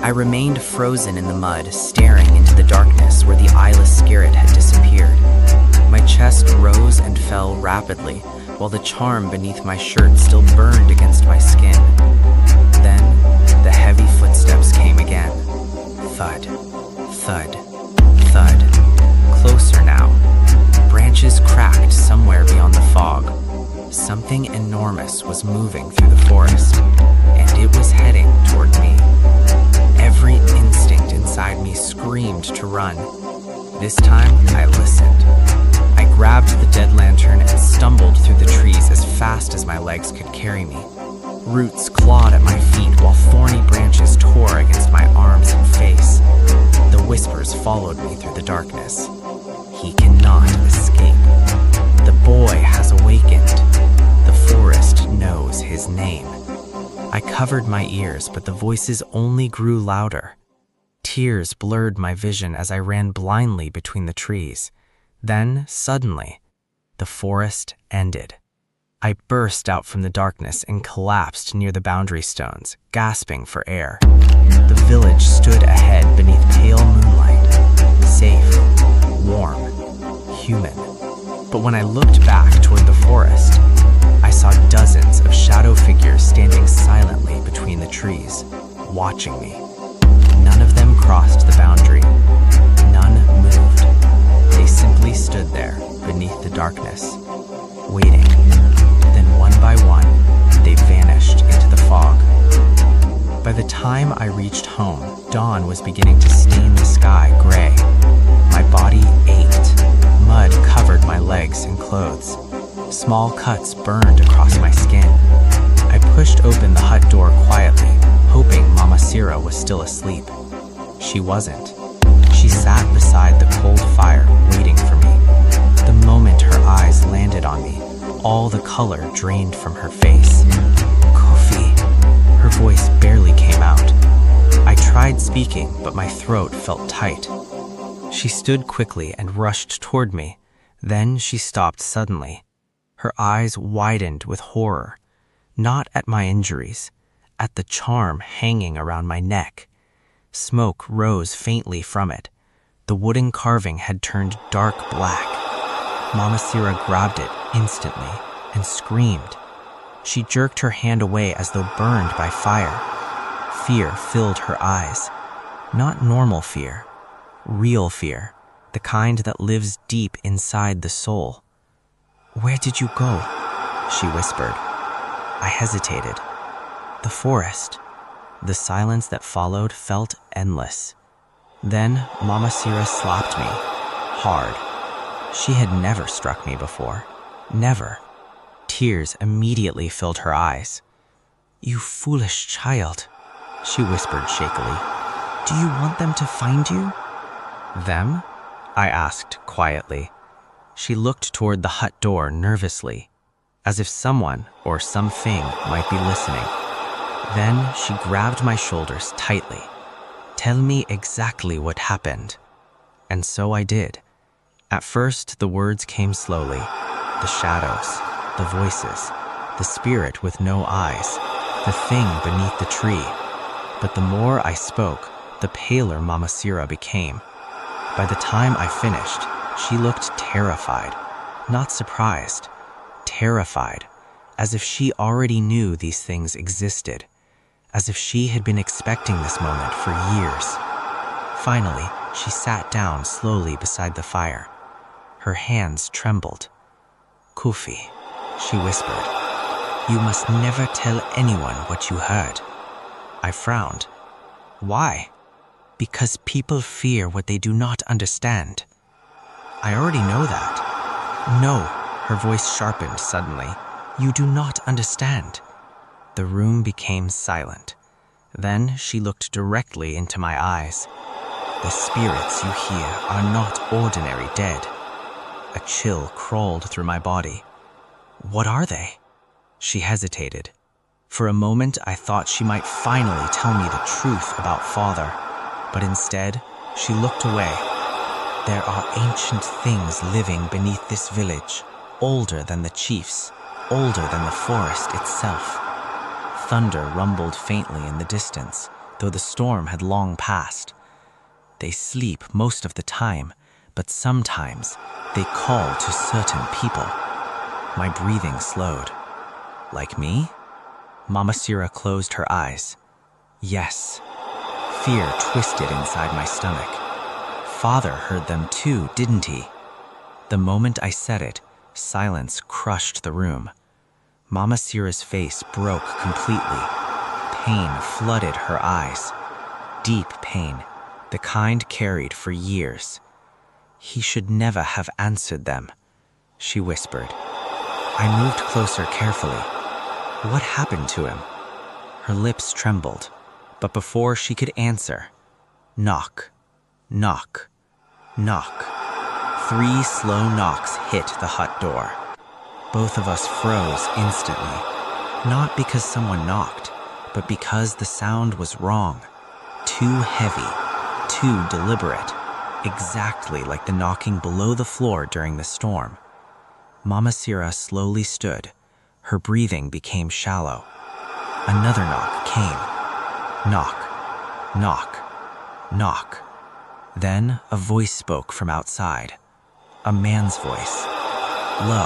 I remained frozen in the mud, staring into the darkness where the eyeless spirit had disappeared. My chest rose and fell rapidly, while the charm beneath my shirt still burned against my skin. Then, the heavy footsteps came again. Thud, thud, thud. Closer now. Branches cracked somewhere beyond the fog. Something enormous was moving through the forest, and it was heading toward me. Every instinct inside me screamed to run. This time, I listened. I grabbed the dead lantern and stumbled through the trees as fast as my legs could carry me. Roots clawed at my feet while thorny branches tore against my arms and face. The whispers followed me through the darkness. He cannot escape. The boy has awakened. The forest knows his name. I covered my ears, but the voices only grew louder. Tears blurred my vision as I ran blindly between the trees. Then, suddenly, the forest ended. I burst out from the darkness and collapsed near the boundary stones, gasping for air. The village stood ahead beneath pale moonlight, safe, warm, human. But when I looked back toward the forest, I saw dozens of shadow figures standing silently between the trees, watching me. None of them crossed the boundary. None moved. They simply stood there beneath the darkness, waiting. Then one by one, they vanished into the fog. By the time I reached home, dawn was beginning to stain the sky gray. My body ached. Mud covered my legs and clothes. Small cuts burned across my skin. I pushed open the hut door quietly, hoping Mama Sira was still asleep. She wasn't. She sat beside the cold fire, waiting for me. The moment her eyes landed on me, all the color drained from her face. Kofi. Her voice barely came out. I tried speaking, but my throat felt tight. She stood quickly and rushed toward me. Then she stopped suddenly. Her eyes widened with horror, not at my injuries, at the charm hanging around my neck. Smoke rose faintly from it. The wooden carving had turned dark black. Mama Sira grabbed it instantly and screamed. She jerked her hand away as though burned by fire. Fear filled her eyes. Not normal fear, real fear, the kind that lives deep inside the soul. "Where did you go?" she whispered. I hesitated. The forest. The silence that followed felt endless. Then Mama Sira slapped me, hard. She had never struck me before. Never. Tears immediately filled her eyes. "You foolish child," she whispered shakily. "Do you want them to find you?" "Them?" I asked quietly. She looked toward the hut door nervously, as if someone or something might be listening. Then she grabbed my shoulders tightly. "Tell me exactly what happened." And so I did. At first, the words came slowly. The shadows, the voices, the spirit with no eyes, the thing beneath the tree. But the more I spoke, the paler Mama Sira became. By the time I finished, she looked terrified, not surprised, terrified, as if she already knew these things existed, as if she had been expecting this moment for years. Finally, she sat down slowly beside the fire. Her hands trembled. "Kofi," she whispered, "you must never tell anyone what you heard." I frowned. "Why?" "Because people fear what they do not understand." "I already know that." "No," her voice sharpened suddenly. "You do not understand." The room became silent. Then she looked directly into my eyes. "The spirits you hear are not ordinary dead." A chill crawled through my body. "What are they?" She hesitated. For a moment, I thought she might finally tell me the truth about Father, but instead, she looked away. "There are ancient things living beneath this village, older than the chiefs, older than the forest itself." Thunder rumbled faintly in the distance, though the storm had long passed. They sleep most of the time, but sometimes they call to certain people. My breathing slowed. Like me? Mama Sira closed her eyes. Yes. Fear twisted inside my stomach. Father heard them too, didn't he? The moment I said it, silence crushed the room. Mama Sira's face broke completely. Pain flooded her eyes. Deep pain, the kind carried for years. He should never have answered them, she whispered. I moved closer carefully. What happened to him? Her lips trembled, but before she could answer, knock, knock, knock. 3 slow knocks hit the hut door. Both of us froze instantly, not because someone knocked, but because the sound was wrong. Too heavy, too deliberate, exactly like the knocking below the floor during the storm. Mama Sira slowly stood. Her breathing became shallow. Another knock came. Knock, knock, knock. Then a voice spoke from outside. A man's voice. Low,